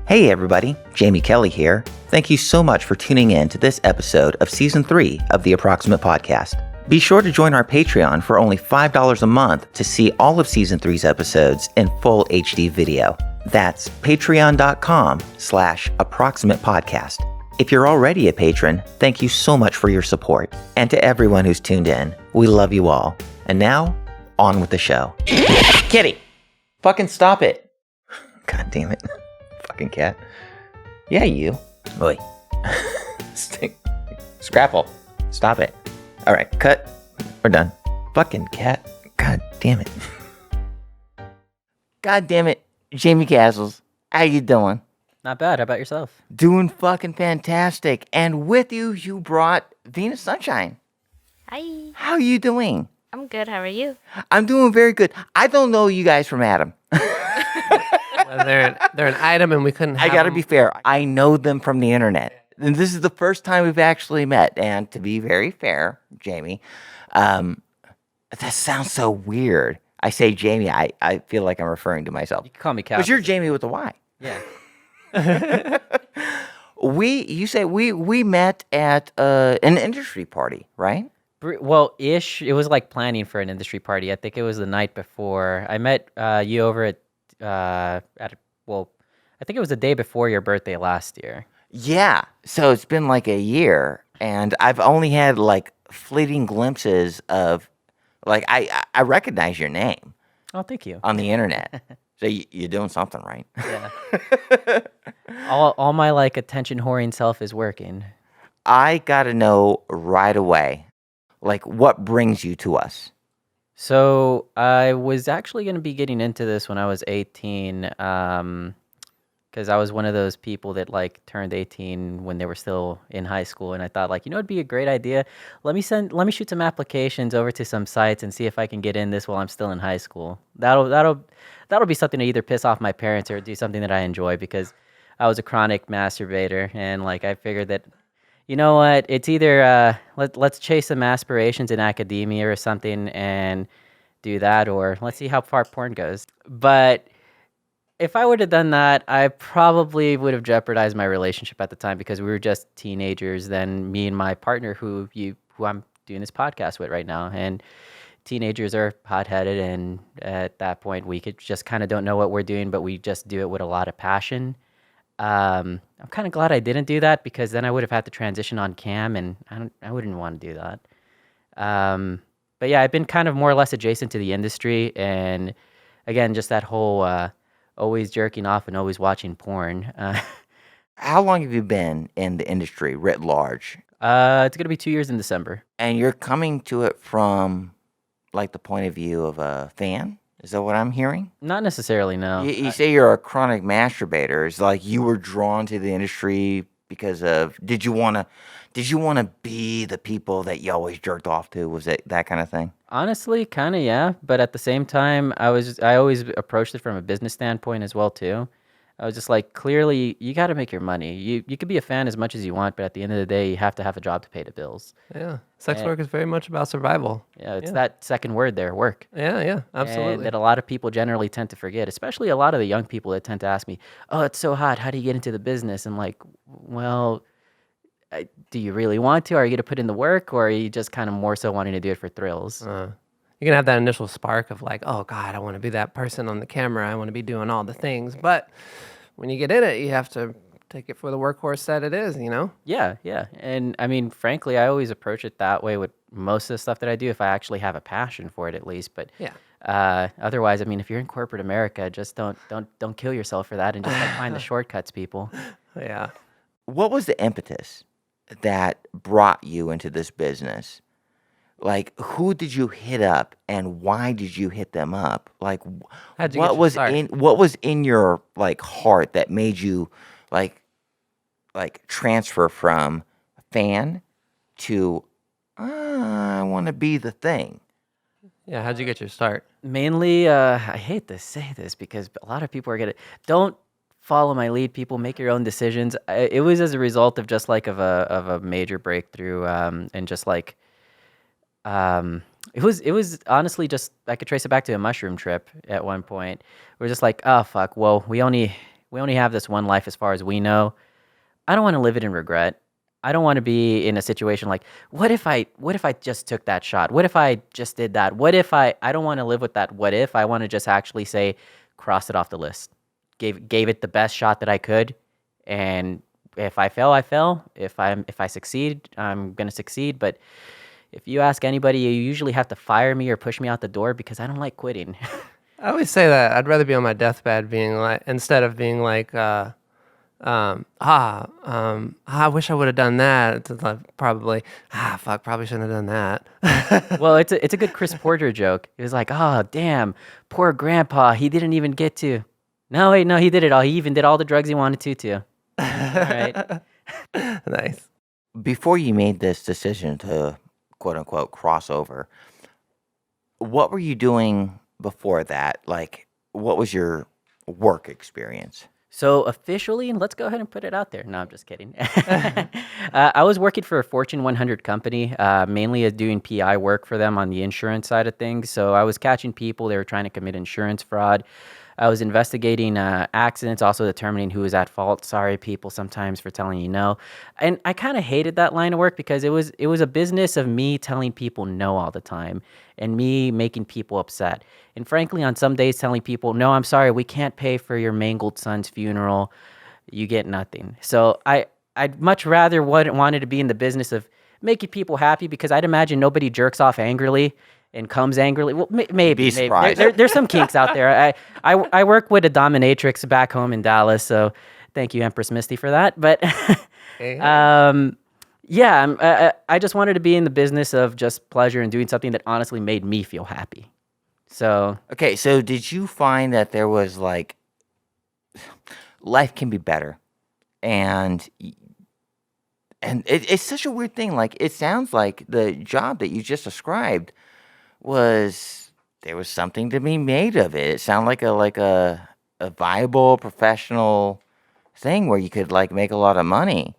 Hey everybody, Jaymee Kelly here. Thank you so much for tuning in to this episode of Season 3 of the Approximate Podcast. Be sure to join our Patreon for only $5 a month to see all of Season 3's episodes in full HD video. That's patreon.com/approximate podcast. If you're already a patron, thank you so much for your support. And to everyone who's tuned in, we love you all. And now, on with the show. Kitty! Fucking stop it! God damn it. Fucking cat. Yeah, you. Oi. Scrapple. Stop it. Alright, cut. We're done. Fucking cat. God damn it. God damn it. Jaymee Castles. How you doing? Not bad. How about yourself? Doing fucking fantastic. And with you, you brought Venus Sunshine. Hi. How are you doing? I'm good. How are you? I'm doing very good. I don't know you guys from Adam. Well, they're an item, and we couldn't have I gotta them. be fair. I know them from the internet. And this is the first time we've actually met. And to be very fair, Jaymee, that sounds so weird. I say Jaymee, I feel like I'm referring to myself. You can call me Cal. Because you're Jaymee with a Y. Yeah. We met at an industry party, right? Well, ish. It was like planning for an industry party. I think it was the night before. I met you over at I think it was the day before your birthday last year. Yeah. So it's been like a year, and I've only had like fleeting glimpses of, like, I recognize your name Oh, thank you. on the internet. So you're doing something right. Yeah. all my like attention whoring self is working. I gotta know right away, like, what brings you to us? So I was actually going to be getting into this when I was 18, because I was one of those people that like turned 18 when they were still in high school, and I thought, like, it'd be a great idea. Let me shoot some applications over to some sites and see if I can get in this while I'm still in high school. That'll be something to either piss off my parents or do something that I enjoy, because I was a chronic masturbator, and like I figured that, you know what? It's either let's chase some aspirations in academia or something and do that, or let's see how far porn goes. But if I would have done that, I probably would have jeopardized my relationship at the time, because we were just teenagers then, me and my partner who I'm doing this podcast with right now. And teenagers are hot-headed, and at that point we could just kind of don't know what we're doing, but we just do it with a lot of passion. I'm kind of glad I didn't do that, because then I would have had to transition on cam, and I wouldn't want to do that. But yeah, I've been kind of more or less adjacent to the industry, and again, just that whole always jerking off and always watching porn. How long have you been in the industry writ large? It's gonna be 2 years in December. And you're coming to it from, like, the point of view of a fan? Is that what I'm hearing? Not necessarily, no. You say you're a chronic masturbator. It's like you were drawn to the industry because of, did you want to be the people that you always jerked off to? Was it that kind of thing? Honestly, kind of, yeah. But at the same time, I always approached it from a business standpoint as well too. I was just like, clearly, you got to make your money. You could be a fan as much as you want, but at the end of the day, you have to have a job to pay the bills. Yeah, sex work is very much about survival. Yeah, it's that second word there, work. Yeah, absolutely. And that a lot of people generally tend to forget, especially a lot of the young people that tend to ask me, "Oh, it's so hot. How do you get into the business?" I'm like, well, do you really want to? Are you going to put in the work, or are you just kind of more so wanting to do it for thrills? You can have that initial spark of like, oh God, I want to be that person on the camera. I want to be doing all the things. But when you get in it, you have to take it for the workhorse that it is, you know? Yeah. And I mean, frankly, I always approach it that way with most of the stuff that I do, if I actually have a passion for it at least. But yeah. Otherwise, I mean, if you're in corporate America, just don't kill yourself for that, and just like find the shortcuts, people. Yeah. What was the impetus that brought you into this business? Like, who did you hit up, and why did you hit them up? Like, How'd you what get your was start? what was in your, like, heart that made you like transfer from fan to I want to be the thing? Yeah, how'd you get your start? Mainly, I hate to say this because a lot of people are don't follow my lead, people. Make your own decisions. It was as a result of just like of a major breakthrough, and just like it was honestly just, I could trace it back to a mushroom trip at one point. We're just like, oh fuck, well we only We only have this one life as far as we know. I don't want to live it in regret. I don't want to be in a situation like, what if I just took that shot? What if I just did that? I don't want to live with that what if. I want to just actually say, cross it off the list. Gave it the best shot that I could. And if I fail, I fail. If I succeed, I'm going to succeed. But if you ask anybody, you usually have to fire me or push me out the door because I don't like quitting. I always say that I'd rather be on my deathbed being like, instead of being like, I wish I would have done that. It's like, probably, fuck, probably shouldn't have done that. Well, it's a good Chris Porter joke. It was like, oh, damn, poor grandpa. He didn't even get to. No, wait, no, he did it all. He even did all the drugs he wanted to, too. All right. Nice. Before you made this decision to quote unquote cross over, what were you doing before that? Like, what was your work experience? So officially, let's go ahead and put it out there. No, I'm just kidding. I was working for a Fortune 100 company, mainly doing PI work for them on the insurance side of things. So I was catching people. They were trying to commit insurance fraud. I was investigating accidents, also determining who was at fault. Sorry, people, sometimes for telling you no. And I kind of hated that line of work because it was a business of me telling people no all the time and me making people upset. And frankly, on some days telling people, no, I'm sorry, we can't pay for your mangled son's funeral. You get nothing. So I'd much rather wanted to be in the business of making people happy because I'd imagine nobody jerks off angrily and comes angrily. Well, maybe. There's some kinks out there. I work with a dominatrix back home in Dallas, so thank you, Empress Misty, for that. But yeah, I just wanted to be in the business of just pleasure and doing something that honestly made me feel happy. So Okay, so did you find that there was like life can be better, and it's such a weird thing. Like it sounds like the job that you just described was there was something to be made of it. It sounded like a viable professional thing where you could like make a lot of money.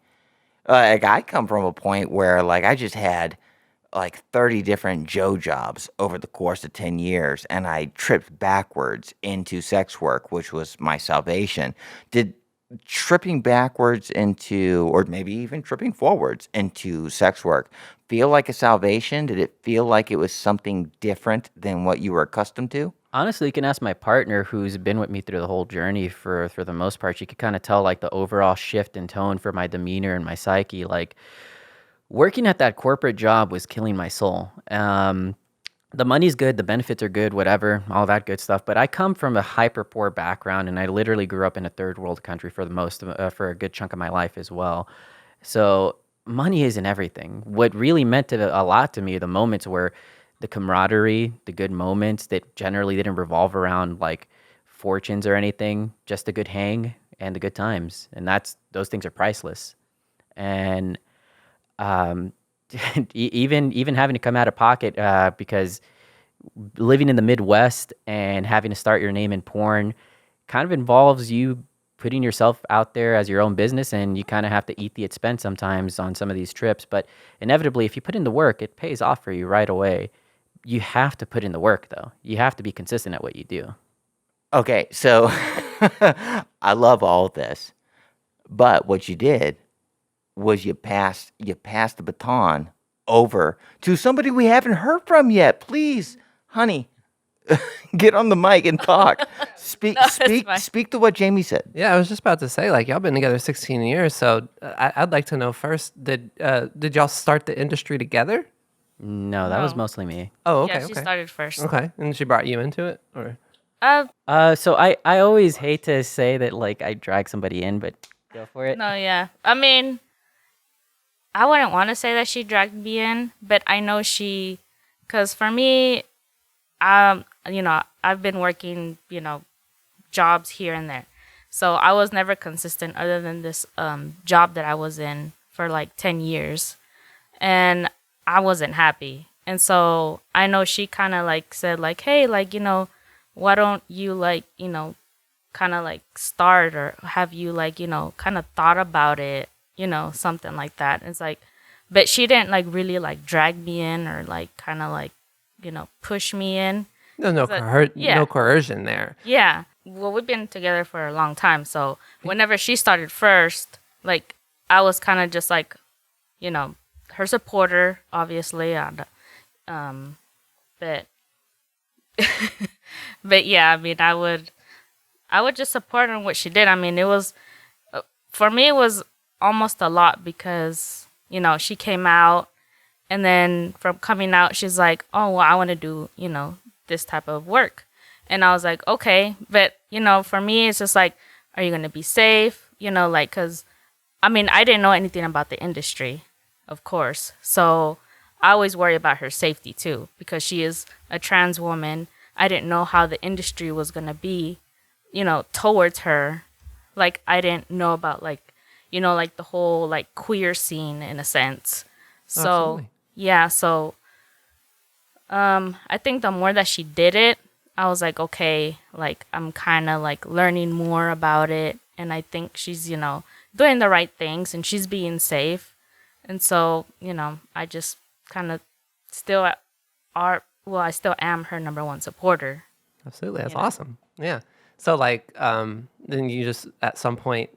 Like I come from a point where like I just had like 30 different Joe jobs over the course of 10 years, and I tripped backwards into sex work, which was my salvation. Did tripping backwards into, or maybe even tripping forwards into sex work feel like a salvation? Did it feel like it was something different than what you were accustomed to? honestly, you can ask my partner who's been with me through the whole journey for the most part. She could kind of tell like the overall shift in tone for my demeanor and my psyche. Like working at that corporate job was killing my soul. The money's good, the benefits are good, whatever, all that good stuff. But I come from a hyper poor background, and I literally grew up in a third world country for a good chunk of my life as well. So money isn't everything. What really meant a lot to me, the moments where the camaraderie, the good moments that generally didn't revolve around like fortunes or anything, just a good hang and the good times, and those things are priceless. And um, even having to come out of pocket because living in the Midwest and having to start your name in porn kind of involves you putting yourself out there as your own business, and you kind of have to eat the expense sometimes on some of these trips. But inevitably, if you put in the work, it pays off for you right away. You have to put in the work, though. You have to be consistent at what you do. Okay, so I love all of this, but what you did was you passed the baton over to somebody we haven't heard from yet. Please, honey, get on the mic and talk. Speak No, it's speak fine. speak to what Jaymee said. Yeah, I was just about to say, like, y'all been together 16 years, so I'd like to know first, did y'all start the industry together? No, that was No. mostly me. Oh, okay, Yeah, she okay. started first. Okay, and she brought you into it? Or So I always hate to say that like I drag somebody in, but go for it. No, yeah. I mean, I wouldn't want to say that she dragged me in, but I know because for me, I've been working, jobs here and there. So I was never consistent other than this job that I was in for like 10 years. And I wasn't happy. And so I know she kind of like said like, hey, like, why don't you like, kind of like start, or have you like, kind of thought about it, something like that. It's like, but she didn't like really like drag me in or like kind of like, push me in. no Yeah. coercion there. Yeah. well, we've been together for a long time. So whenever she started first, like I was kind of just like, you know, her supporter, obviously. And, but, but yeah, I mean, I would just support her in what she did. I mean, it was, for me, it was almost a lot because, you know, she came out and then from coming out, she's like, oh, well, I want to do, you know, this type of work. And I was like, okay. But, you know, for me, it's just like, are you going to be safe? You know, like, because, I mean, I didn't know anything about the industry, of course. So I always worry about her safety, too, because she is a trans woman. I didn't know how the industry was going to be, you know, towards her. Like, I didn't know about, like, you know, like the whole, like, queer scene in a sense. So, Absolutely. yeah, so I think the more that she did it, I was like, okay, like I'm kind of like learning more about it, and I think she's, you know, doing the right things and she's being safe. And so, you know, I just kind of still I still am her number one supporter. Absolutely. That's You know? awesome. Yeah. So like, then you just at some point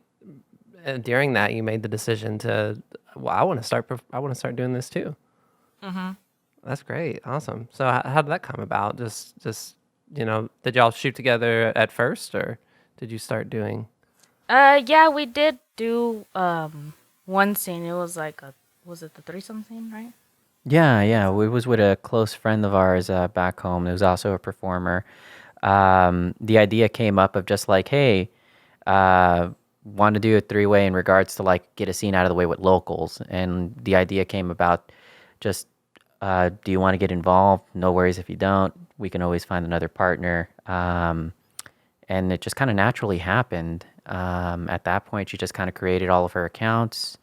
during that you made the decision to, well, I want to start doing this too. Mm-hmm. That's great. Awesome. So how did that come about? Just, you know, did y'all shoot together at first or did you start doing? Yeah, we did do one scene. It was like was it the threesome scene, right? Yeah. We was with a close friend of ours back home. Who was also a performer. The idea came up of just like, hey, want to do a three-way in regards to like get a scene out of the way with locals, and the idea came about just, do you want to get involved? No worries if you don't. We can always find another partner. And it just kind of naturally happened. At that point, she just kind of created all of her accounts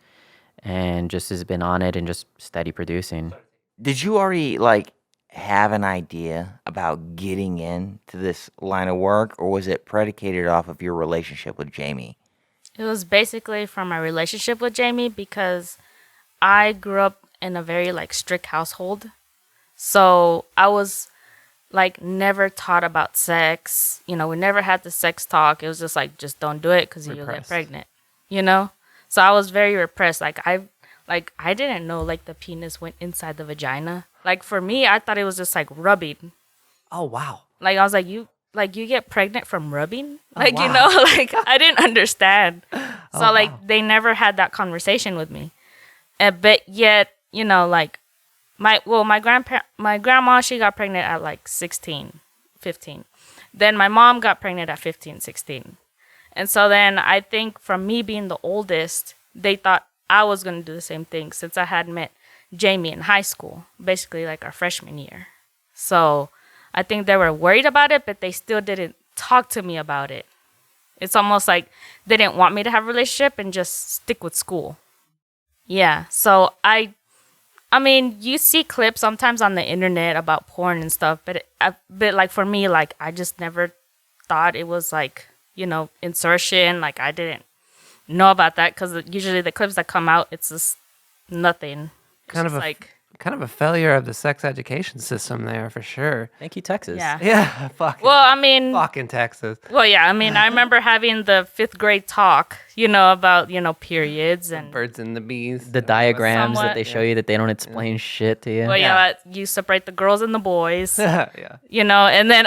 and just has been on it and just steady producing. Did you already like have an idea about getting into this line of work, or was it predicated off of your relationship with Jaymee? It was basically from my relationship with Jaymee because I grew up in a very like strict household. So I was like never taught about sex. You know, we never had the sex talk. It was just like, just don't do it because you'll get Repressed. pregnant. You know? So I was very repressed. I didn't know like the penis went inside the vagina. Like for me, I thought it was just like rubbing. Oh, wow. Like I was like, you get pregnant from rubbing? Like, wow. you know, like I didn't understand. So Oh, like wow. they never had that conversation with me. But yet, you know, like my grandma, she got pregnant at like 16, 15. Then my mom got pregnant at 15, 16. And so then I think from me being the oldest, they thought I was going to do the same thing since I had met Jaymee in high school, basically like our freshman year. So I think they were worried about it, but they still didn't talk to me about it. It's almost like they didn't want me to have a relationship and just stick with school. Yeah, so I mean, you see clips sometimes on the internet about porn and stuff, but like for me, like I just never thought it was like, you know, insertion. Like I didn't know about that because usually the clips that come out, it's just nothing. It's Kind of just a like, kind of a failure of the sex education system there for sure. Thank you, Texas. yeah. Yeah, fucking, Well, I mean, fucking Texas. well, yeah. I mean, I remember having the 5th grade talk, you know, about, you know, periods and Birds and the bees. The diagrams that Somewhat, they show you that they don't explain shit to you. well, Yeah. yeah, you separate the girls and the boys, Yeah. you know, and then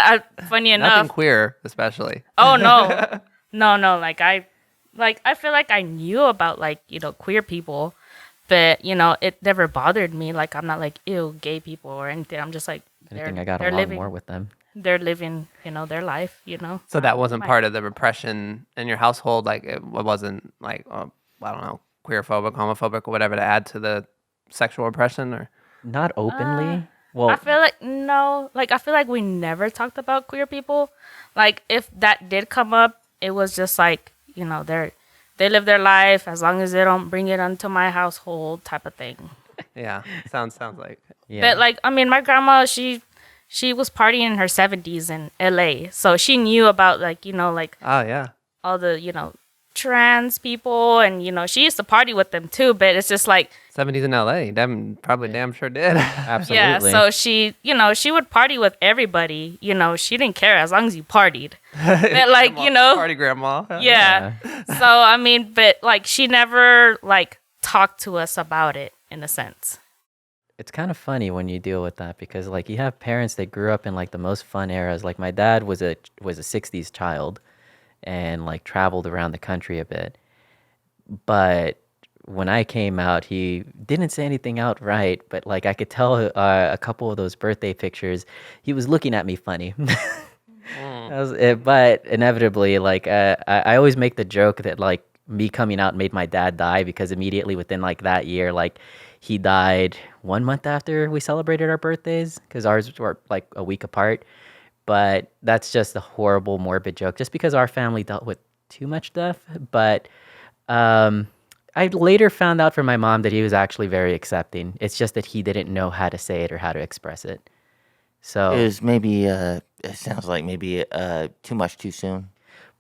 funny Nothing enough, queer, especially. oh no, no, like I feel like I knew about like, you know, queer people, but you know, it never bothered me. Like I'm not like, ew, gay people or anything. I'm just like, Anything I got they're along living, more with them. they're living, you know, their life, you know. So that wasn't Mine. part of the repression in your household. Like it wasn't like, I don't know, queerphobic, homophobic, or whatever to add to the sexual repression, or Not openly. I Well, feel like no, like I feel like we never talked about queer people. Like if that did come up, it was just like, you know, they live their life as long as they don't bring it onto my household type of thing. yeah, sounds like yeah. But like I mean, my grandma, she was partying in her 70s in LA. So she knew about like, you know, like oh yeah, all the, you know, trans people, and she used to party with them too, but it's just like 70s in LA. Probably damn sure did. Absolutely. yeah, so she would party with everybody. She didn't care as long as you partied. But like, Party grandma. yeah. So I mean, but like she never like talked to us about it in a sense. It's kind of funny when you deal with that because like you have parents that grew up in like the most fun eras. Like my dad was a 60s child and like traveled around the country a bit. But when I came out, he didn't say anything outright, but like I could tell a couple of those birthday pictures, he was looking at me funny. That was it, but inevitably, like I always make the joke that like me coming out made my dad die because immediately within like that year, like he died 1 month after we celebrated our birthdays because ours were like a week apart. But that's just a horrible, morbid joke, just because our family dealt with too much stuff. But I later found out from my mom that he was actually very accepting. It's just that he didn't know how to say it or how to express it. So It was maybe, it sounds like maybe too much too soon.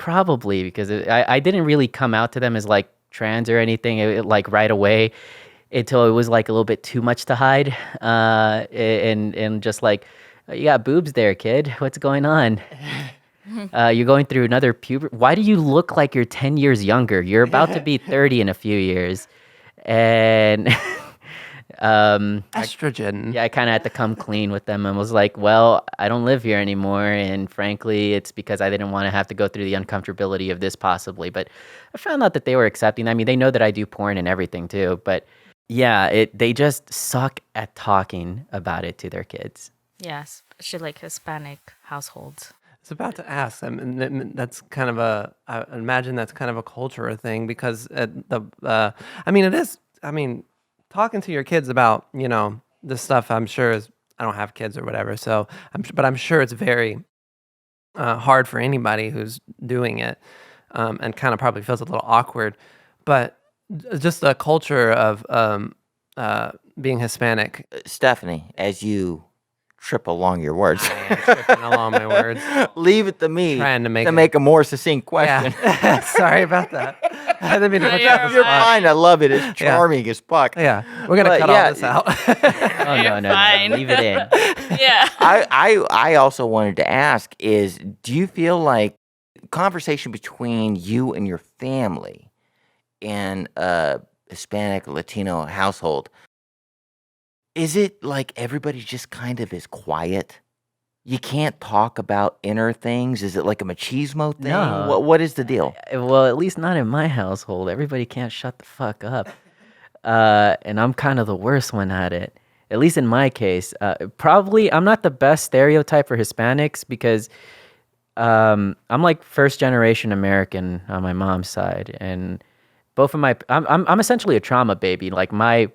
probably because I didn't really come out to them as like trans or anything like right away until it was like a little bit too much to hide. And just like, you got boobs there, kid. What's going on? You're going through another puberty. Why do you look like you're 10 years younger? You're about to be 30 in a few years. And Estrogen. yeah, I kind of had to come clean with them and was like, well, I don't live here anymore. And frankly, it's because I didn't want to have to go through the uncomfortability of this possibly. But I found out that they were accepting. I mean, they know that I do porn and everything too. But yeah, they just suck at talking about it to their kids. Yes, especially like Hispanic households. I was about to ask. I mean, that's kind of I imagine that's kind of a culture thing because I mean, it is. I mean, talking to your kids about this stuff. I'm sure I don't have kids or whatever, so but I'm sure it's very hard for anybody who's doing it, and kind of probably feels a little awkward. But just the culture of being Hispanic. Stephanie, as you trip along your words, I am tripping along my words. leave it to me Trying to make a more succinct question. Yeah. Sorry about that. I didn't mean to put you on the You're spot. fine. I love it. It's charming as fuck. Yeah, we're gonna But cut yeah, all this out. Oh, You're no, fine. leave it in. Yeah. I also wanted to ask is, do you feel like conversation between you and your family in a Hispanic Latino household, is it like everybody just kind of is quiet? You can't talk about inner things? Is it like a machismo thing? No. What is the deal? Well, at least not in my household. Everybody can't shut the fuck up. And I'm kind of the worst one at it. At least in my case. Probably, I'm not the best stereotype for Hispanics because I'm like first generation American on my mom's side, and both of I'm essentially a trauma baby. Like my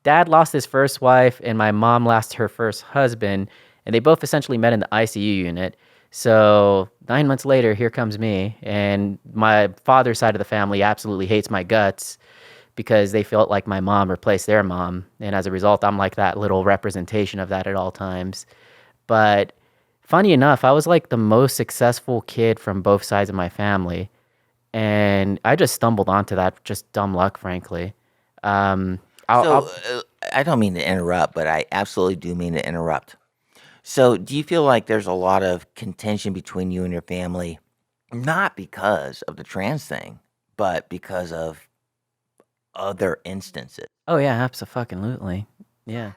dad lost his first wife, and my mom lost her first husband, and they both essentially met in the ICU unit. So 9 months later, here comes me, and my father's side of the family absolutely hates my guts because they felt like my mom replaced their mom, and as a result, I'm like that little representation of that at all times. But funny enough, I was like the most successful kid from both sides of my family, and I just stumbled onto that, just dumb luck, frankly. I don't mean to interrupt, but I absolutely do mean to interrupt. So, do you feel like there's a lot of contention between you and your family, not because of the trans thing, but because of other instances? Oh yeah, absolutely. Yeah.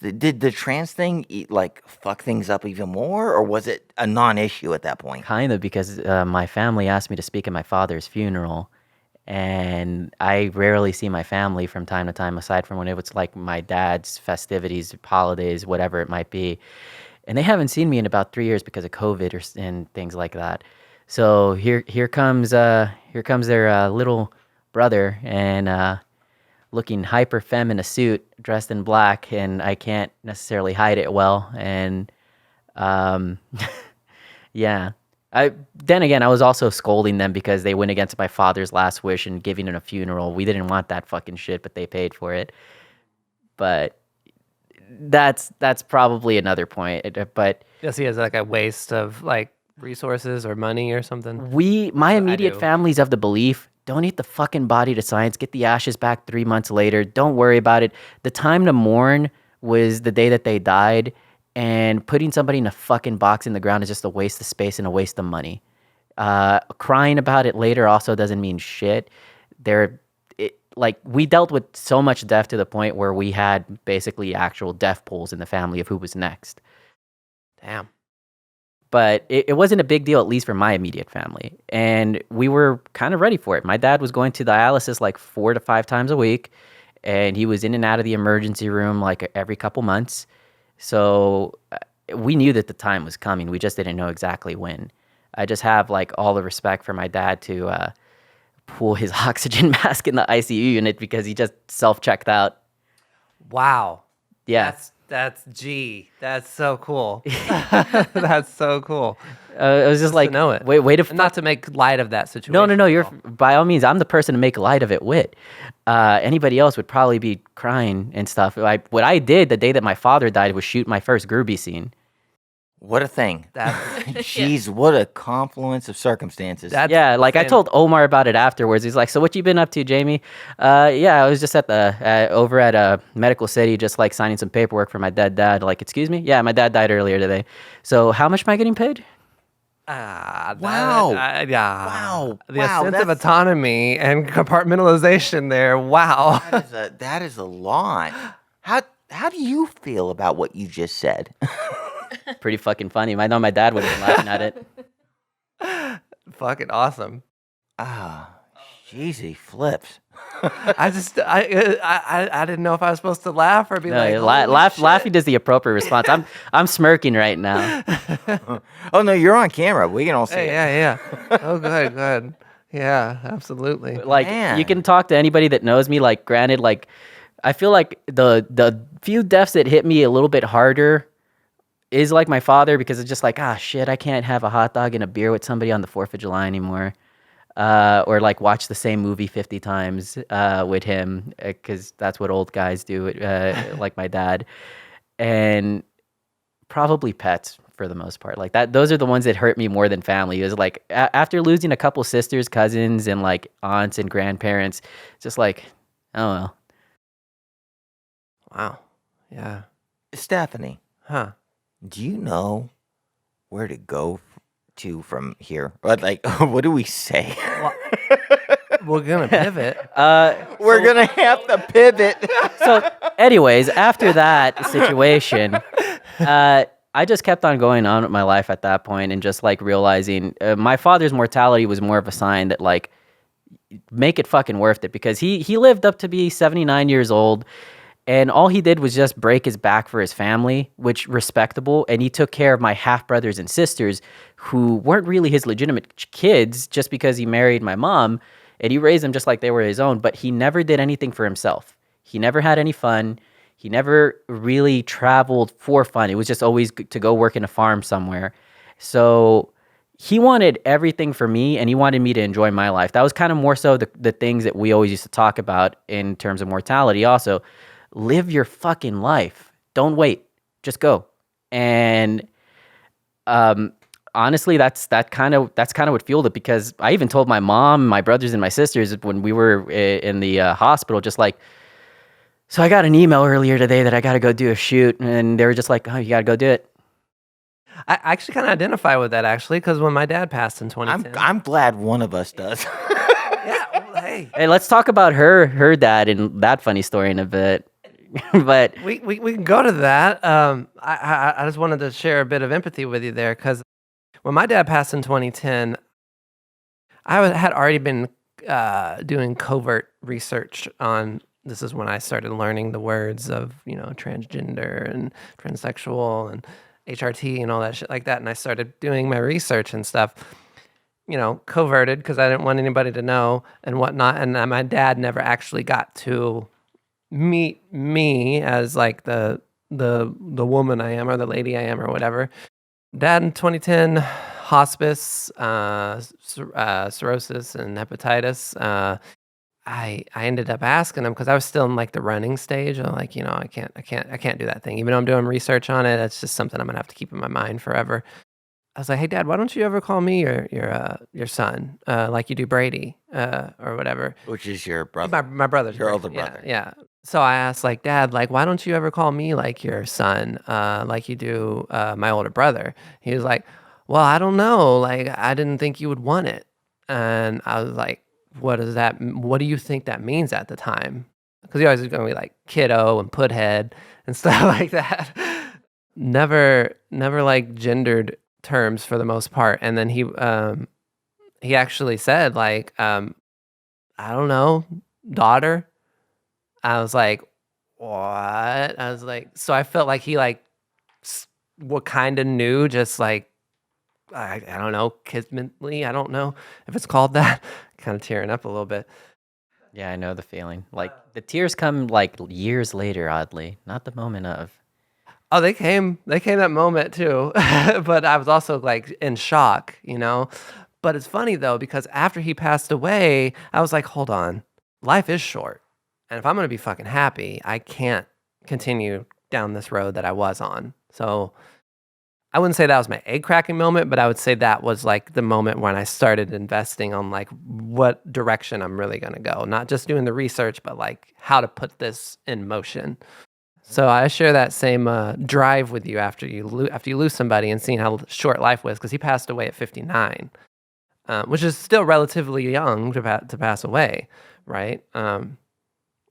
Did the trans thing like fuck things up even more, or was it a non-issue at that point? Kind of because my family asked me to speak at my father's funeral, and I rarely see my family from time to time, aside from when it was like my dad's festivities, holidays, whatever it might be. And they haven't seen me in about 3 years because of COVID and things like that. So here comes their little brother and looking hyper femme in a suit, dressed in black, and I can't necessarily hide it well. And yeah. Then again, I was also scolding them because they went against my father's last wish and giving him a funeral. We didn't want that fucking shit, but they paid for it. But that's probably another point. But Yes, he has like a waste of like resources or money or something. my I immediate do. family's of the belief donate the fucking body to science, get the ashes back 3 months later. Don't worry about it. The time to mourn was the day that they died, and putting somebody in a fucking box in the ground is just a waste of space and a waste of money. Crying about it later also doesn't mean shit. We dealt with so much death to the point where we had basically actual death polls in the family of who was next. Damn. But it wasn't a big deal, at least for my immediate family. And we were kind of ready for it. My dad was going to dialysis like 4 to 5 times a week, and he was in and out of the emergency room like every couple months. So we knew that the time was coming. We just didn't know exactly when. I just have like all the respect for my dad to pull his oxygen mask in the ICU unit because he just self-checked out. Wow. Yeah. That's so cool. That's so cool. It was just like, to know it. Way to Not to make light of that situation. No. You're by all means. I'm the person to make light of it with. Anybody else would probably be crying and stuff. What I did the day that my father died was shoot my first groovy scene. What a thing. That's Jeez, what a confluence of circumstances. I told Omar about it afterwards. He's like, "So what you been up to, Jaymee?" Yeah, I was just at over at Medical City, just like signing some paperwork for my dead dad. Like, excuse me? Yeah, my dad died earlier today. So how much am I getting paid? Wow. Wow. The Wow, sense of that's- autonomy and compartmentalization there. Wow. That is a lot. How do you feel about what you just said? Pretty fucking funny. I know my dad would have been laughing at it. Fucking awesome. Ah, jeez, flips. I didn't know if I was supposed to laugh or be No, like, laugh. "Holy Laughing is the appropriate response. I'm smirking right now. Oh no, you're on camera. We can all see shit." it. Yeah. Oh, good. Yeah, absolutely. Like Man. you can talk to anybody that knows me. Like, granted, like I feel like the few deaths that hit me a little bit harder is like my father, because it's just like, shit, I can't have a hot dog and a beer with somebody on the 4th of July anymore. Or like watch the same movie 50 times with him, because that's what old guys do, like my dad. And probably pets for the most part. Like that, those are the ones that hurt me more than family. It was like after losing a couple sisters, cousins, and like aunts and grandparents, just like, oh well. Wow. Yeah. Stephanie, Huh. do you know where to go to from here? Like, what do we say? We're gonna pivot. We're gonna have to pivot. So, anyways, after that situation, I just kept on going on with my life at that point, and just like realizing my father's mortality was more of a sign that like, make it fucking worth it, because he lived up to be 79 years old. And all he did was just break his back for his family, which respectable. And he took care of my half brothers and sisters who weren't really his legitimate kids, just because he married my mom, and he raised them just like they were his own. But he never did anything for himself. He never had any fun. He never really traveled for fun. It was just always to go work in a farm somewhere. So he wanted everything for me, and he wanted me to enjoy my life. That was kind of more so the things that we always used to talk about in terms of mortality also. Live your fucking life. Don't wait. Just go. And honestly, that's kind of what fueled it, because I even told my mom, my brothers, and my sisters when we were in the hospital, just like, so I got an email earlier today that I got to go do a shoot, and they were just like, oh, you got to go do it. I actually kind of identify with that, actually, because when my dad passed in 2010. I'm glad one of us does. Yeah, well, hey. Hey, let's talk about her dad and that funny story in a bit. But We can go to that. I just wanted to share a bit of empathy with you there, because when my dad passed in 2010, had already been doing covert research on. This is when I started learning the words of transgender and transsexual and HRT and all that shit like that, and I started doing my research and stuff. Coverted, because I didn't want anybody to know and whatnot. And my dad never actually got to meet me as like the woman I am, or the lady I am, or whatever. Dad in 2010, hospice, cirrhosis and hepatitis. I ended up asking him, because I was still in like the running stage. I'm like, I can't do that thing. Even though I'm doing research on it, it's just something I'm gonna have to keep in my mind forever. I was like, hey, Dad, why don't you ever call me your son, like you do Brady, or whatever. Which is your brother. My brother's Your Brady. older brother. Yeah. So I asked, like, Dad, like, why don't you ever call me like your son, like you do my older brother? He was like, well, I don't know. Like, I didn't think you would want it. And I was like, what do you think that means at the time? Because he always was going to be like kiddo and puthead and stuff like that. Never like gendered terms for the most part. And then he actually said, like, I don't know, daughter. I was like, what? I was like, so I felt like he like what kind of knew, just like, I don't know, kismetly. I don't know if it's called that. Kind of tearing up a little bit. Yeah, I know the feeling. Like the tears come like years later, oddly, not the moment of. Oh, they came that moment too. But I was also like in shock, you know? But it's funny though, because after he passed away, I was like, hold on, life is short. And if I'm going to be fucking happy, I can't continue down this road that I was on. So I wouldn't say that was my egg cracking moment, but I would say that was like the moment when I started investing on like what direction I'm really going to go. Not just doing the research, but like how to put this in motion. So I share that same drive with you after you lose somebody and seeing how short life was, because he passed away at 59, which is still relatively young to pass away, right?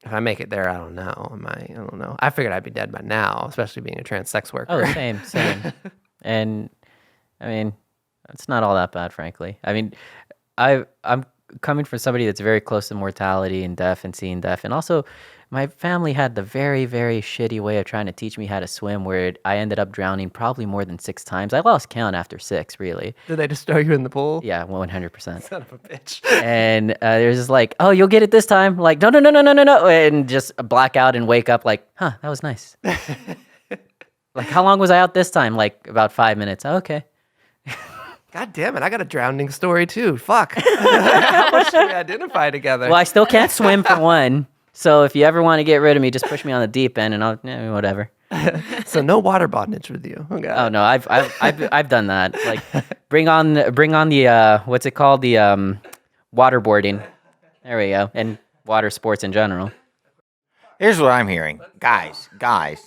If I make it there, I don't know. I don't know. I figured I'd be dead by now, especially being a trans sex worker. Oh, same. And I mean, it's not all that bad, frankly. I mean, I'm coming from somebody that's very close to mortality and death and seeing death, and also my family had the very, very shitty way of trying to teach me how to swim, where I ended up drowning probably more than 6 times. I lost count after 6, really. Did they just throw you in the pool? Yeah, 100%. Son of a bitch. And they're just like, oh, you'll get it this time. Like, no, and just black out and wake up like, huh, that was nice. Like, how long was I out this time? Like, about 5 minutes. Oh, okay. God damn it, I got a drowning story too. Fuck. How much do we identify together? Well, I still can't swim for one. So if you ever want to get rid of me, just push me on the deep end and I'll, whatever. So no water bondage with you. Okay. Oh no, I've done that. Like, bring on the what's it called? The waterboarding. There we go. And water sports in general. Here's what I'm hearing. Guys,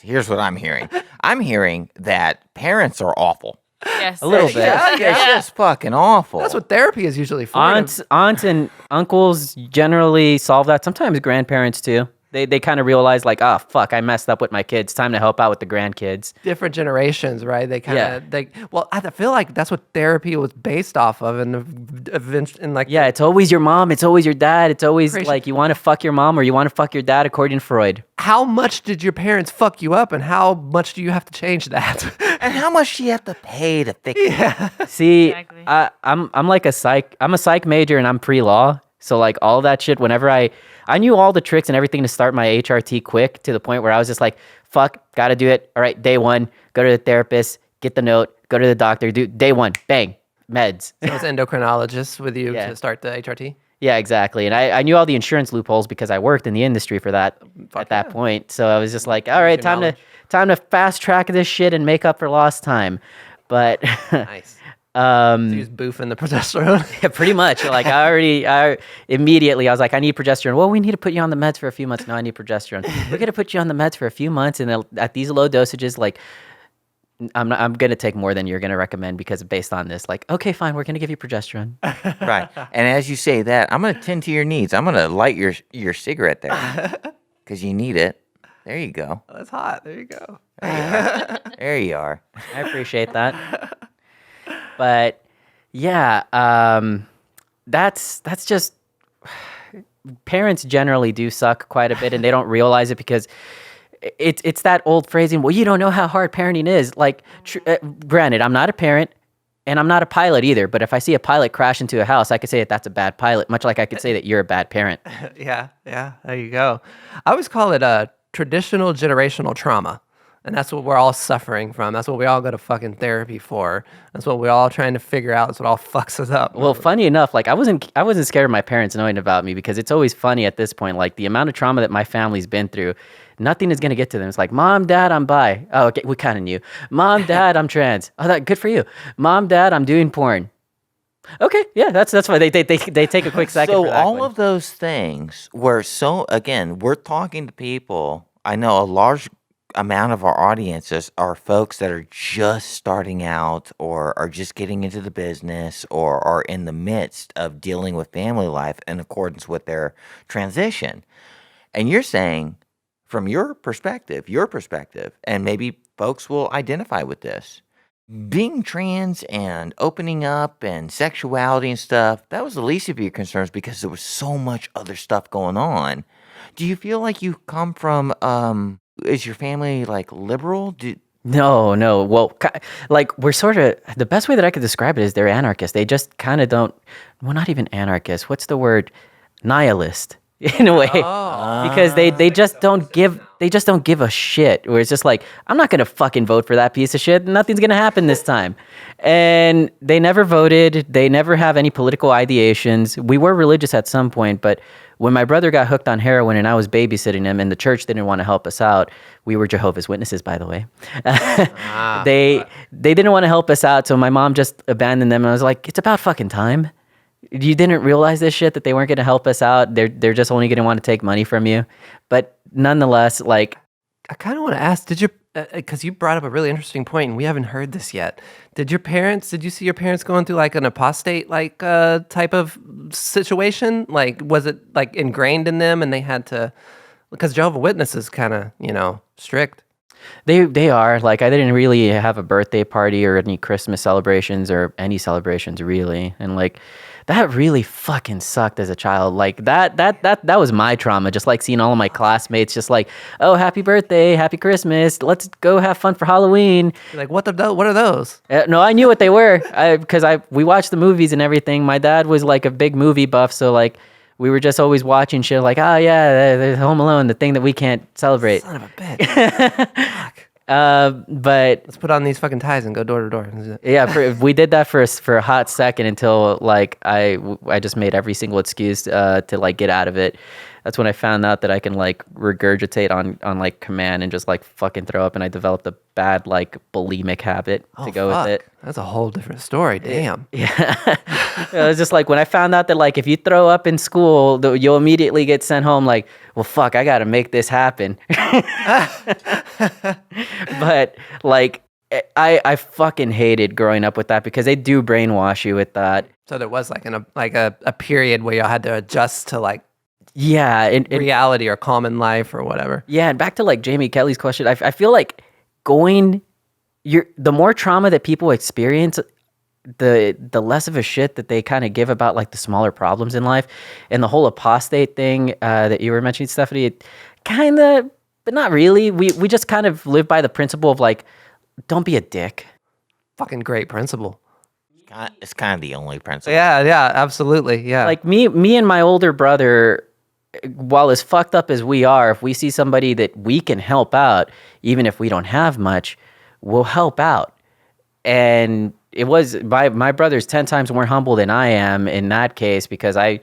here's what I'm hearing. I'm hearing that parents are awful. Yes. A little bit. Yeah, it's just fucking awful. That's what therapy is usually for. Aunts and uncles generally solve that. Sometimes grandparents too. They kind of realize like, oh fuck, I messed up with my kids. Time to help out with the grandkids. Different generations, right? They kind of well, I feel like that's what therapy was based off of, and like Yeah, it's always your mom. It's always your dad. It's always Crazy. like you want to fuck your mom or you want to fuck your dad, according to Freud. how much did your parents fuck you up, and how much do you have to change that? And how much do you have to pay to fix it? See, Exactly. I'm like a psych major and I'm pre-law. So like all that shit, whenever I knew all the tricks and everything to start my HRT quick, to the point where I was just like, fuck, gotta do it. All right, day 1, go to the therapist, get the note, go to the doctor, do day 1, bang, meds. So it's endocrinologist with you Yeah. to start the HRT? Yeah, exactly. And I knew all the insurance loopholes because I worked in the industry for that at that point. So I was just like, all right, your time to fast track this shit and make up for lost time. But Nice. So you was boofing the progesterone? yeah, pretty much. Like I immediately I was like, I need progesterone. Well, we need to put you on the meds for a few months. No, I need progesterone. We're gonna put you on the meds for a few months, and at these low dosages, like I'm gonna take more than you're gonna recommend because based on this, like, okay, fine, we're gonna give you progesterone. Right. And as you say that, I'm going to tend to your needs. I'm going to light your cigarette there because you need it. There you go. That's hot. There you go. There you are. I appreciate that. But yeah, that's just parents generally do suck quite a bit, and they don't realize it because it's that old phrasing. Well, you don't know how hard parenting is. Like, granted, I'm not a parent. And I'm not a pilot either, but if I see a pilot crash into a house, I could say that that's a bad pilot, much like I could say that you're a bad parent. Yeah. There you go. I always call it a traditional generational trauma. And that's what we're all suffering from. That's what we all go to fucking therapy for. That's what we're all trying to figure out. That's what all fucks us up. Well, funny enough, like I wasn't scared of my parents knowing about me because it's always funny at this point, like the amount of trauma that my family's been through, nothing is gonna get to them. It's like, Mom, Dad, I'm bi. Oh, okay, we kind of knew. Mom, Dad, I'm trans. Oh, that good for you. Mom, Dad, I'm doing porn. Okay, yeah, that's why they take a quick second. So for that all one. of those things were again, we're talking to people. I know a large amount of our audiences are folks that are just starting out or are just getting into the business or are in the midst of dealing with family life in accordance with their transition. And you're saying from your perspective, and maybe folks will identify with this, being trans and opening up and sexuality and stuff, that was the least of your concerns because there was so much other stuff going on. Do you feel like you come from, is your family like liberal? No. Well, like we're sort of the best way that I could describe it is they're anarchists. They just kind of don't. Well, not even anarchists. What's the word? Nihilist in a way, because they just don't give a shit. Where it's just like, I'm not gonna fucking vote for that piece of shit. Nothing's gonna happen this time. And they never voted. They never have any political ideations. We were religious at some point, but when my brother got hooked on heroin and I was babysitting him and the church didn't want to help us out, we were Jehovah's Witnesses, by the way. They didn't want to help us out, so my mom just abandoned them. And I was like, it's about fucking time. You didn't realize this shit, that they weren't going to help us out. They're just only going to want to take money from you. But nonetheless, like, I kind of want to ask, because you brought up a really interesting point and we haven't heard this yet. Did you see your parents going through like an apostate like type of situation? Like, was it like ingrained in them and they had to, because Jehovah's Witnesses kind of, strict. They are. Like, I didn't really have a birthday party or any Christmas celebrations or any celebrations really. And like, that really fucking sucked as a child. Like that was my trauma. Just like seeing all of my classmates just like, oh, happy birthday, happy Christmas, let's go have fun for Halloween. You're like, what are those? No, I knew what they were because we watched the movies and everything. My dad was like a big movie buff, so like we were just always watching shit like, oh yeah, there's Home Alone, the thing that we can't celebrate. Son of a bitch. Fuck. But let's put on these fucking ties and go door to door. Yeah, we did that for a hot second until like I just made every single excuse to like get out of it. That's when I found out that I can like regurgitate on like command and just like fucking throw up, and I developed a bad like bulimic habit to go with it. That's a whole different story. Damn. Yeah. It was just like when I found out that like if you throw up in school, you'll immediately get sent home. Like, well, fuck, I got to make this happen. But like, I fucking hated growing up with that because they do brainwash you with that. So there was like a period where y'all had to adjust to like reality or common life or whatever. Yeah, and back to like Jaymee Kelly's question, I feel like the more trauma that people experience, the less of a shit that they kind of give about like the smaller problems in life. And the whole apostate thing that you were mentioning, Stephanie, it kind of, but not really. We just kind of live by the principle of like, don't be a dick. Fucking great principle. It's kind of the only principle. Yeah, absolutely. Yeah. Like me and my older brother, while as fucked up as we are, if we see somebody that we can help out, even if we don't have much, we'll help out. And it was my brother's 10 times more humble than I am in that case, because I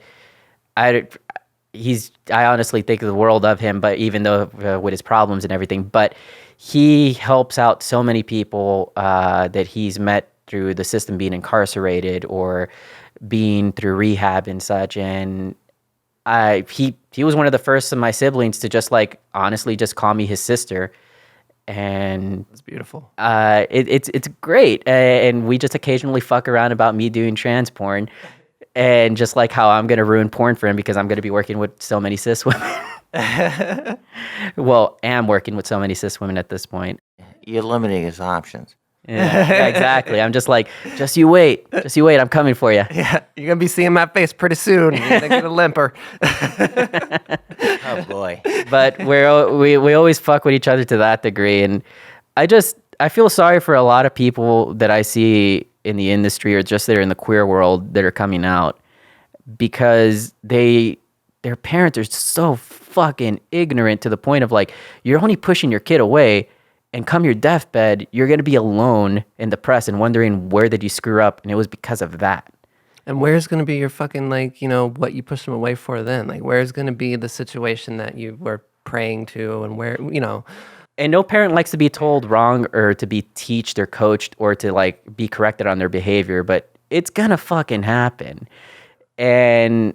honestly think the world of him, but even though with his problems and everything, but he helps out so many people that he's met through the system being incarcerated or being through rehab and such. And he was one of the first of my siblings to just like honestly just call me his sister. And it's beautiful. It's great. And we just occasionally fuck around about me doing trans porn and just like how I'm going to ruin porn for him because I'm going to be working with so many cis women. Well, am working with so many cis women at this point. You're limiting his options. Yeah, exactly. I'm just like, just you wait. I'm coming for you. Yeah, you're going to be seeing my face pretty soon. You're going to get a limper. Oh, boy. But we always fuck with each other to that degree. And I feel sorry for a lot of people that I see in the industry or just that are in the queer world that are coming out because their parents are so fucking ignorant to the point of like, you're only pushing your kid away And come your deathbed, you're going to be alone and depressed and wondering where did you screw up, and it was because of that. And where's going to be your fucking, like, what you pushed them away for then? Like, where's going to be the situation that you were praying to, and where. And no parent likes to be told wrong or to be teached or coached or to like be corrected on their behavior, but it's going to fucking happen. And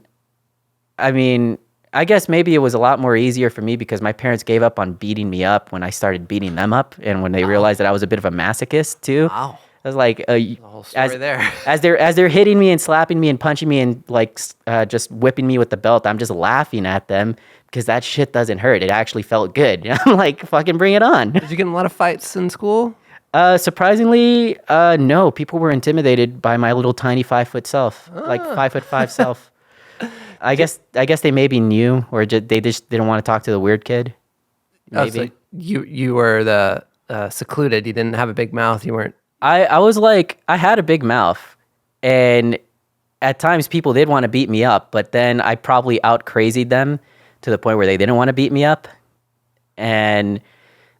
I mean, I guess maybe it was a lot more easier for me because my parents gave up on beating me up when I started beating them up, and when they realized that I was a bit of a masochist too. Wow. I was like, The whole story there. as they're hitting me and slapping me and punching me and like just whipping me with the belt, I'm just laughing at them because that shit doesn't hurt. It actually felt good. I'm like, fucking bring it on. Did you get in a lot of fights in school? Surprisingly, no. People were intimidated by my little tiny 5 foot self, like 5'5" self. I guess they maybe knew, or they just didn't want to talk to the weird kid. Maybe. Oh, so you were the secluded. You didn't have a big mouth. You weren't. I was like, I had a big mouth, and at times people did want to beat me up, but then I probably out crazied them to the point where they didn't want to beat me up, and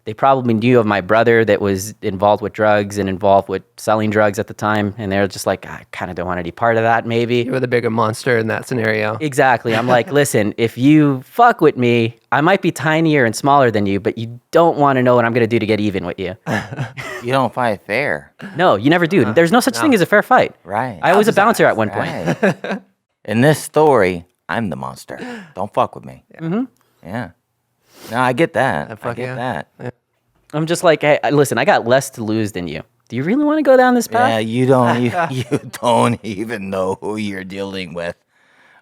they probably knew of my brother that was involved with drugs and involved with selling drugs at the time. And they're just like, I kind of don't want to be part of that, maybe. You were the bigger monster in that scenario. Exactly. I'm like, listen, if you fuck with me, I might be tinier and smaller than you, but you don't want to know what I'm going to do to get even with you. You don't fight fair. No, you never do. There's no such thing as a fair fight. Right. I was a bouncer at one point. Right. In this story, I'm the monster. Don't fuck with me. Yeah. No, I get that. I get that. Yeah. I'm just like, hey, listen, I got less to lose than you. Do you really want to go down this path? Yeah, you don't even know who you're dealing with.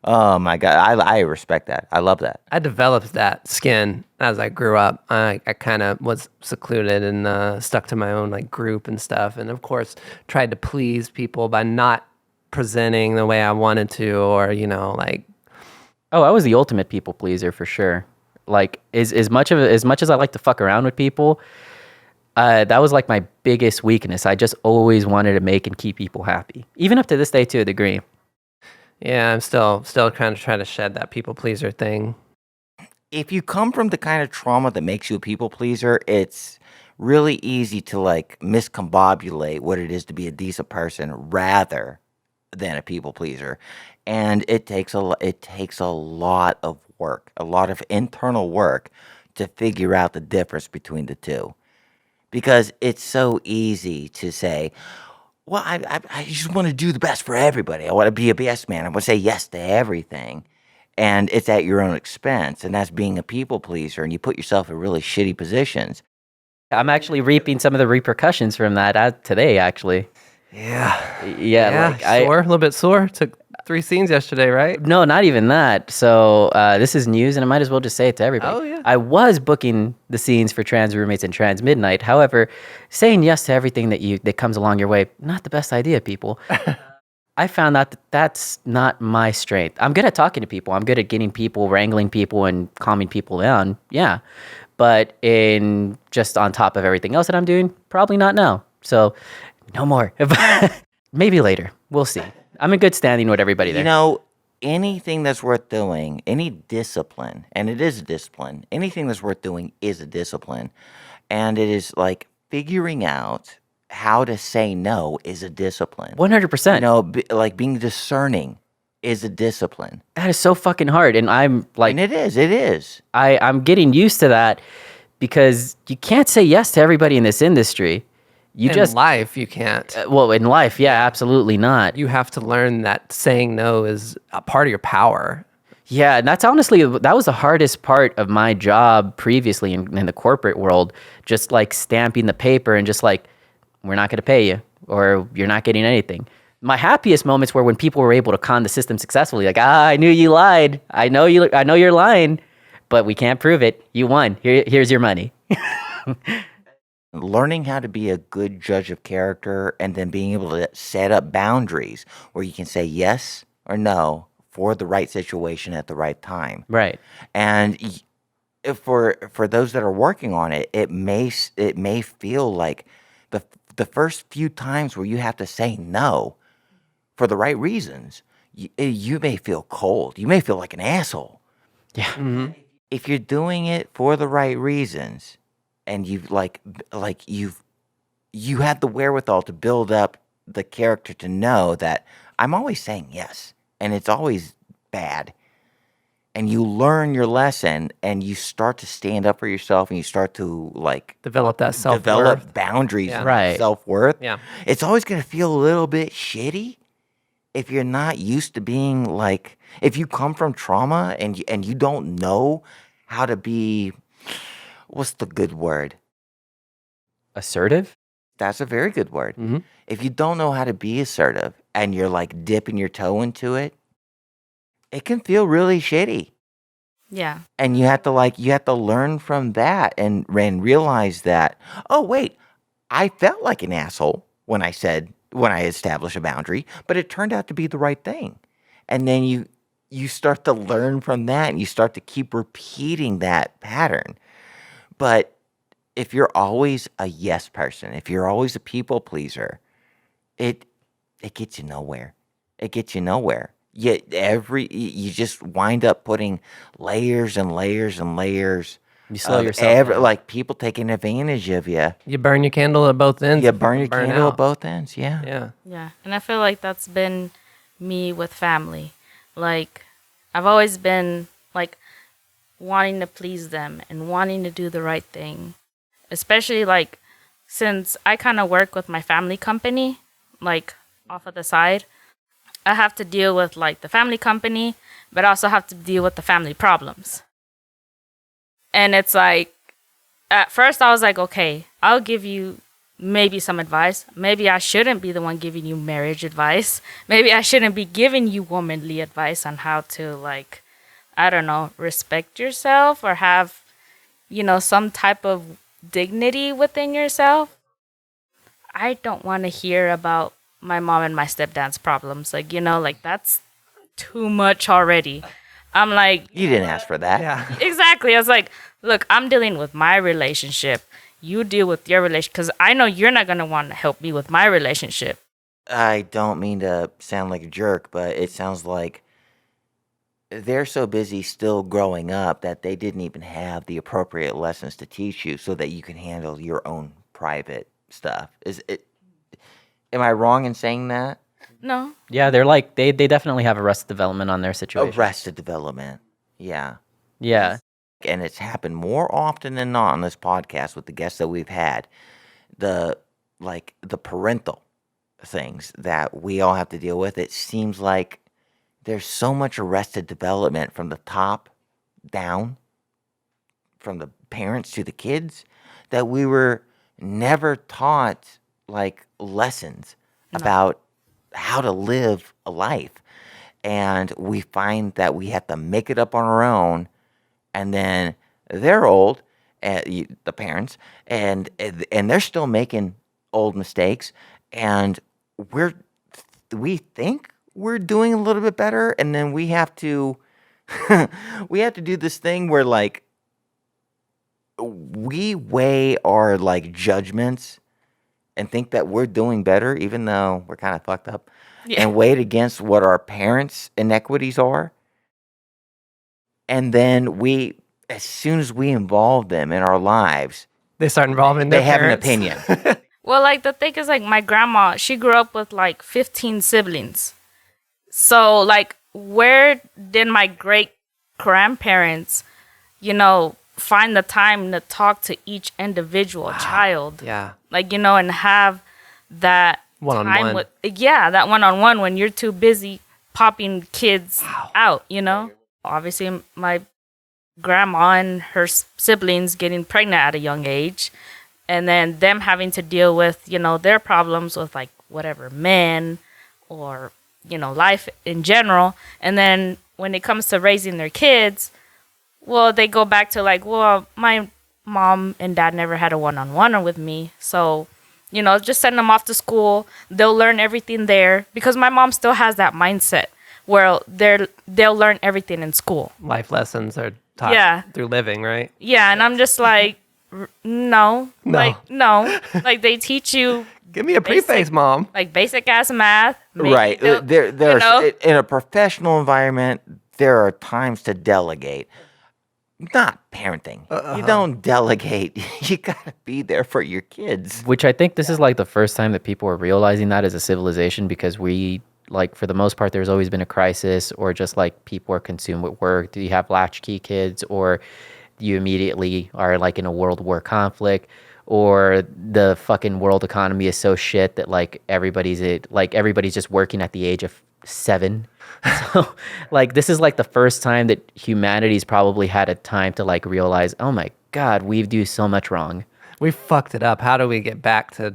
Oh my God, I respect that. I love that. I developed that skin as I grew up. I kind of was secluded and stuck to my own like group and stuff, and of course tried to please people by not presenting the way I wanted to, or like. Oh, I was the ultimate people pleaser for sure. Like as much as I like to fuck around with people, that was like my biggest weakness. I just always wanted to make and keep people happy, even up to this day to a degree. Yeah, I'm still kind of trying to shed that people pleaser thing. If you come from the kind of trauma that makes you a people pleaser, it's really easy to like miscombobulate what it is to be a decent person rather than a people pleaser. And it takes a lot of work, a lot of internal work to figure out the difference between the two. Because it's so easy to say, well, I just want to do the best for everybody. I want to be a best man. I want to say yes to everything. And it's at your own expense. And that's being a people pleaser. And you put yourself in really shitty positions. I'm actually reaping some of the repercussions from that today, actually. Yeah. Yeah. Like sore, a little bit sore. Took 3 scenes yesterday, right? No, not even that. So this is news, and I might as well just say it to everybody. Oh, yeah. I was booking the scenes for Trans Roommates and Trans Midnight. However, saying yes to everything that comes along your way, not the best idea, people. I found out that's not my strength. I'm good at talking to people. I'm good at getting people, wrangling people, and calming people down. Yeah. But in just on top of everything else that I'm doing, probably not now. So no more. Maybe later. We'll see. I'm in good standing with everybody there. You know, anything that's worth doing, any discipline, and it is a discipline, anything that's worth doing is a discipline. And it is like figuring out how to say no is a discipline. 100%. You know, like being discerning is a discipline. That is so fucking hard. And I'm like, And it is. I'm getting used to that because you can't say yes to everybody in this industry. In life, you can't. Well, in life, yeah, absolutely not. You have to learn that saying no is a part of your power. Yeah, and that was the hardest part of my job previously in the corporate world. Just like stamping the paper and just like, we're not going to pay you, or you're not getting anything. My happiest moments were when people were able to con the system successfully. Like, I knew you lied. I know you're lying, but we can't prove it. You won. Here's your money. Learning how to be a good judge of character and then being able to set up boundaries where you can say yes or no for the right situation at the right time. Right. And for those that are working on it, it may feel like the first few times where you have to say no for the right reasons, you may feel cold. You may feel like an asshole. Yeah. Mm-hmm. If you're doing it for the right reasons and you had the wherewithal to build up the character to know that I'm always saying yes, and it's always bad. And you learn your lesson, and you start to stand up for yourself, and you start to Develop that self-worth. develop boundaries Yeah. and Right. self-worth. Yeah. It's always going to feel a little bit shitty if you're not used to being if you come from trauma and you don't know how to be, what's the good word? Assertive? That's a very good word. Mm-hmm. If you don't know how to be assertive and you're dipping your toe into it, it can feel really shitty. Yeah. And you have to learn from that and realize that, oh wait, I felt like an asshole when I established a boundary, but it turned out to be the right thing. And then you start to learn from that, and you start to keep repeating that pattern. But if you're always a yes person, if you're always a people pleaser, it gets you nowhere. It gets you nowhere. Yet you just wind up putting layers and layers and layers. You slow of yourself down. people taking advantage of you. You burn your candle at both ends. You if burn your candle out. at both ends. Yeah. Yeah. Yeah. And I feel like that's been me with family. Like, I've always been wanting to please them and wanting to do the right thing. Especially since I kind of work with my family company, off of the side. I have to deal with the family company, but I also have to deal with the family problems. And it's at first I was okay, I'll give you maybe some advice. Maybe I shouldn't be the one giving you marriage advice. Maybe I shouldn't be giving you womanly advice on how to I don't know, respect yourself or have, some type of dignity within yourself. I don't want to hear about my mom and my stepdad's problems. That's too much already. I'm You didn't ask for that. Yeah. exactly. I was look, I'm dealing with my relationship. You deal with your relationship, because I know you're not going to want to help me with my relationship. I don't mean to sound like a jerk, but it sounds like they're so busy still growing up that they didn't even have the appropriate lessons to teach you so that you can handle your own private stuff. Am I wrong in saying that? No. Yeah, they're they definitely have arrested development on their situation. Arrested development. Yeah. Yeah. And it's happened more often than not on this podcast with the guests that we've had. The parental things that we all have to deal with. It seems like there's so much arrested development from the top down, from the parents to the kids, that we were never taught lessons about how to live a life. And we find that we have to make it up on our own, and then they're old, the parents, and they're still making old mistakes, and we think we're doing a little bit better, and then we have to do this thing where we weigh our judgments and think that we're doing better, even though we're kind of fucked up, and weigh it against what our parents' inequities are. And then as soon as we involve them in our lives, They start involving their they have an parents. opinion. Well, the thing is, my grandma, she grew up with 15 siblings. So, where did my great grandparents, find the time to talk to each individual child? Yeah. And have that One-on-one. time with, that one-on-one when you're too busy popping kids out, Obviously, my grandma and her siblings getting pregnant at a young age, and then them having to deal with, their problems with whatever, men or, life in general. And then when it comes to raising their kids, well, they go back to well, my mom and dad never had a one-on-one with me. So, just send them off to school. They'll learn everything there, because my mom still has that mindset where they'll learn everything in school. Life lessons are taught through living, right? Yeah, and I'm just no. No. They teach you Give me a preface, Mom. basic ass math. Maybe Right. they'll- There's in a professional environment, there are times to delegate. not parenting. You don't delegate. You gotta be there for your kids. Which I think this is like the first time that people are realizing that as a civilization, because we, like, for the most part, there's always been a crisis, or just like people are consumed with work. Do you have latchkey kids, or you immediately are like in a world war conflict, or the fucking world economy is so shit that like everybody's just working at the age of 7. So like this is like the first time that humanity's probably had a time to like realize, oh my God, we do so much wrong. We fucked it up. How do we get back to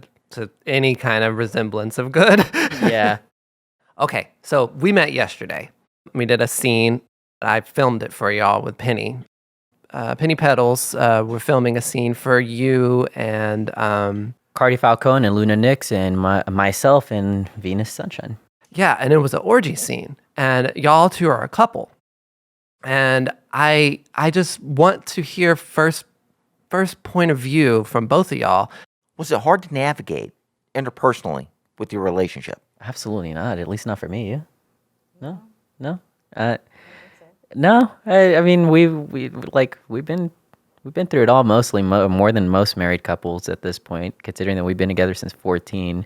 any kind of resemblance of good? Yeah. Okay, so we met yesterday. We did a scene. I filmed it for y'all with Penny. Penny Petals, we're filming a scene for you and Cardi Falcone and Luna Nix and myself and Venus Sunshine. yeah, and it was an orgy scene, and y'all two are a couple, and I just want to hear first point of view from both of y'all. Was it hard to navigate interpersonally with your relationship? Absolutely not. At least not for me. Yeah. No. No. I mean, we've been through it all, mostly more than most married couples at this point, considering that we've been together since 14.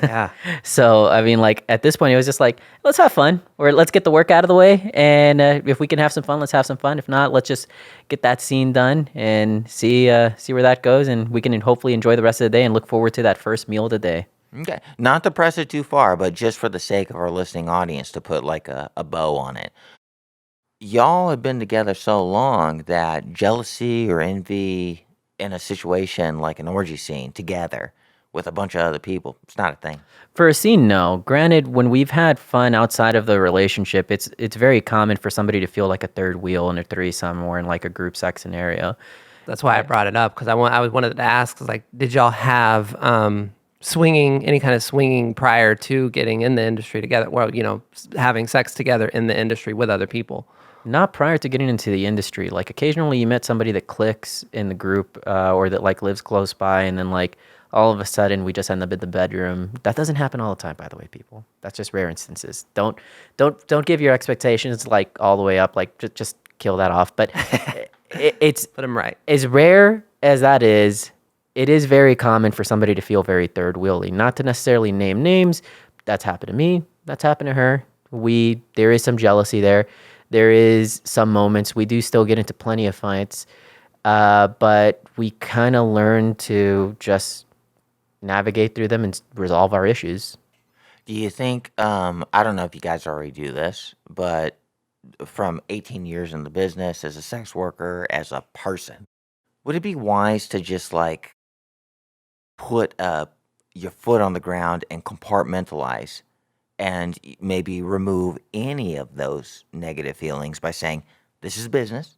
Yeah. So I mean, like at this point, it was just like, let's have fun, or let's get the work out of the way, and if we can have some fun, let's have some fun. If not, let's just get that scene done and see where that goes, and we can hopefully enjoy the rest of the day and look forward to that first meal of the day. Okay. Not to press it too far, but just for the sake of our listening audience to put like a bow on it. Y'all have been together so long that jealousy or envy in a situation like an orgy scene together with a bunch of other people, it's not a thing. For a scene, no. Granted, when we've had fun outside of the relationship, it's very common for somebody to feel like a third wheel in a threesome or in like a group sex scenario. That's why I brought it up, because I wanted to ask, like, did y'all have any kind of swinging prior to getting in the industry together? Well, having sex together in the industry with other people. Not prior to getting into the industry. Like occasionally you met somebody that clicks in the group or that like lives close by, and then like all of a sudden we just end up in the bedroom. That doesn't happen all the time, by the way, people. That's just rare instances. Don't give your expectations like all the way up. Like just kill that off. But it's Put them right. as rare as that is, it is very common for somebody to feel very third wheelie. Not to necessarily name names. That's happened to me. That's happened to her. There is some jealousy there. There is some moments. We do still get into plenty of fights, but we kind of learn to just navigate through them and resolve our issues. Do you think, I don't know if you guys already do this, but from 18 years in the business as a sex worker, as a person, would it be wise to just like put your foot on the ground and compartmentalize and maybe remove any of those negative feelings by saying, this is business,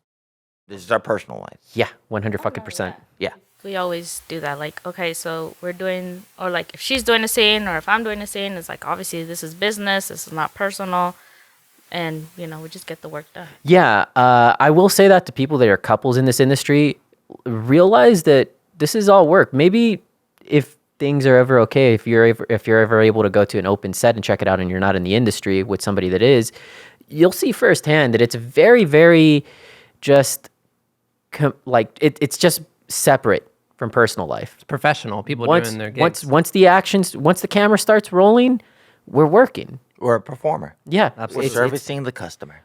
this is our personal life? Yeah, 100%. Yeah. We always do that. Like, okay, so we're doing, or like if she's doing a scene or if I'm doing a scene, it's like, obviously this is business, this is not personal. And, we just get the work done. Yeah, I will say that to people that are couples in this industry, realize that this is all work. Maybe if things are ever okay, if you're ever able to go to an open set and check it out and you're not in the industry with somebody that is, you'll see firsthand that it's very, very just it's just separate from personal life. It's professional. People doing their gigs. Once the camera starts rolling, we're working. We're a performer. Yeah, We're servicing the customer.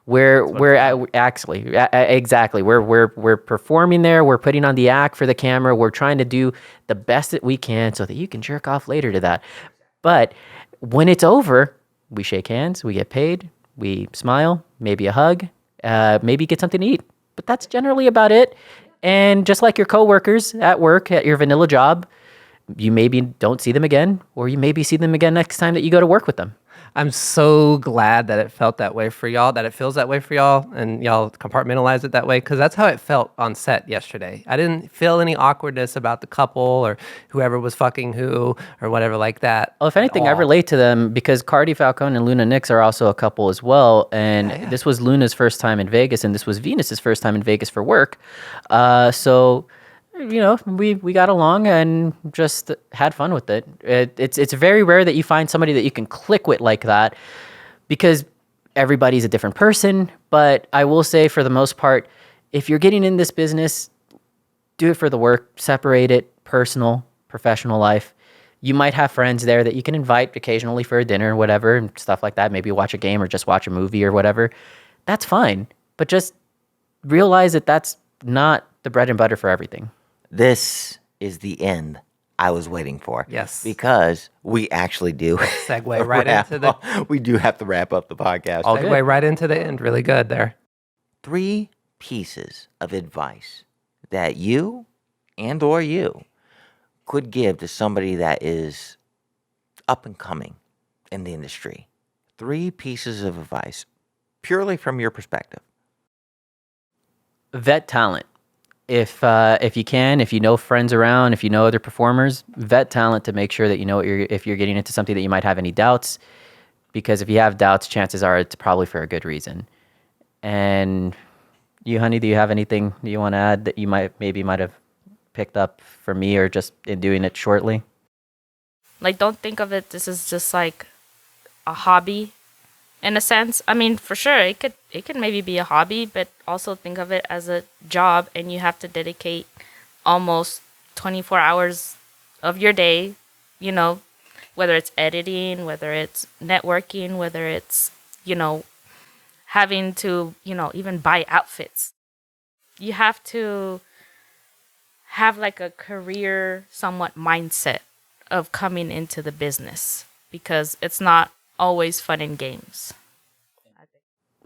Exactly. We're performing there. We're putting on the act for the camera. We're trying to do the best that we can so that you can jerk off later to that. But when it's over, we shake hands, we get paid, we smile, maybe a hug, maybe get something to eat. But that's generally about it. And just like your coworkers at work, at your vanilla job, you maybe don't see them again, or you maybe see them again next time that you go to work with them. I'm so glad that it felt that way for y'all, that it feels that way for y'all, and y'all compartmentalize it that way, because that's how it felt on set yesterday. I didn't feel any awkwardness about the couple or whoever was fucking who or whatever like that. Well, if anything, I relate to them because Cardi Falcone and Luna Nix are also a couple as well, and this was Luna's first time in Vegas, and this was Venus's first time in Vegas for work. So we got along and just had fun with it. It's very rare that you find somebody that you can click with like that, because everybody's a different person. But I will say, for the most part, if you're getting in this business, do it for the work, separate it, personal, professional life. You might have friends there that you can invite occasionally for a dinner or whatever and stuff like that. Maybe watch a game or just watch a movie or whatever. That's fine. But just realize that that's not the bread and butter for everything. This is the end I was waiting for. Yes. Because we actually do Segue right into the we do have to wrap up the podcast. All good. segue right into the end. Really good there. 3 pieces of advice that you and or you could give to somebody that is up and coming in the industry. 3 pieces of advice, purely from your perspective. Vet talent. If you can, if you know friends around, if you know other performers, vet talent to make sure that you know if you're getting into something that you might have any doubts. Because if you have doubts, chances are it's probably for a good reason. And you, honey, do you have anything you want to add that you might have picked up from me or just in doing it shortly? Like, don't think of it, this is just like a hobby in a sense. I mean, for sure, it could maybe be a hobby, but also think of it as a job, and you have to dedicate almost 24 hours of your day, you know, whether it's editing, whether it's networking, whether it's, you know, having to, you know, even buy outfits. You have to have like a career somewhat mindset of coming into the business, because it's not always fun and games.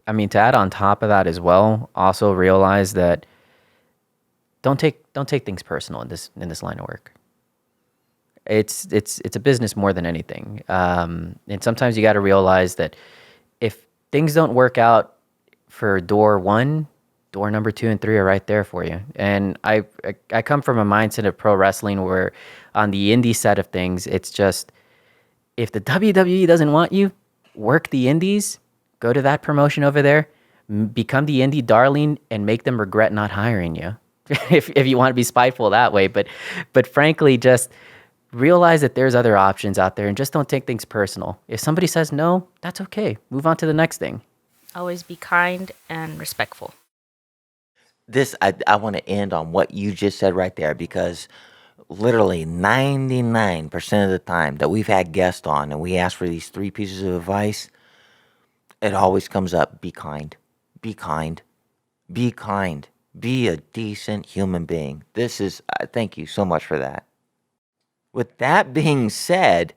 I mean, to add on top of that as well, also realize that don't take things personal in this line of work. It's a business more than anything, and sometimes you got to realize that if things don't work out for door 1, door number 2 and 3 are right there for you. And I come from a mindset of pro wrestling where on the indie side of things, it's just if the WWE doesn't want you, work the indies, go to that promotion over there, become the indie darling, and make them regret not hiring you. if you want to be spiteful that way, but frankly, just realize that there's other options out there and just don't take things personal. If somebody says no, that's okay. Move on to the next thing. Always be kind and respectful. I want to end on what you just said right there, because literally 99% of the time that we've had guests on and we ask for these 3 pieces of advice, it always comes up: be kind, be kind, be kind, be a decent human being. Thank you so much for that. With that being said,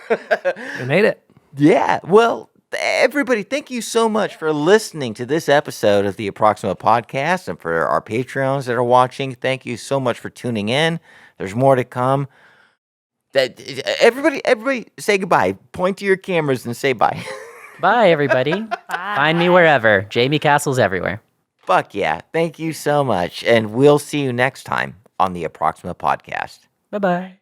We made it. yeah, well, everybody, thank you so much for listening to this episode of the Approximate Podcast, and for our Patreons that are watching, thank you so much for tuning in. There's more to come. Everybody say goodbye. Point to your cameras and say bye. Bye, everybody. Bye. Find me wherever. Jaymee Castle's everywhere. Fuck yeah. Thank you so much. And we'll see you next time on the Approximate Podcast. Bye-bye.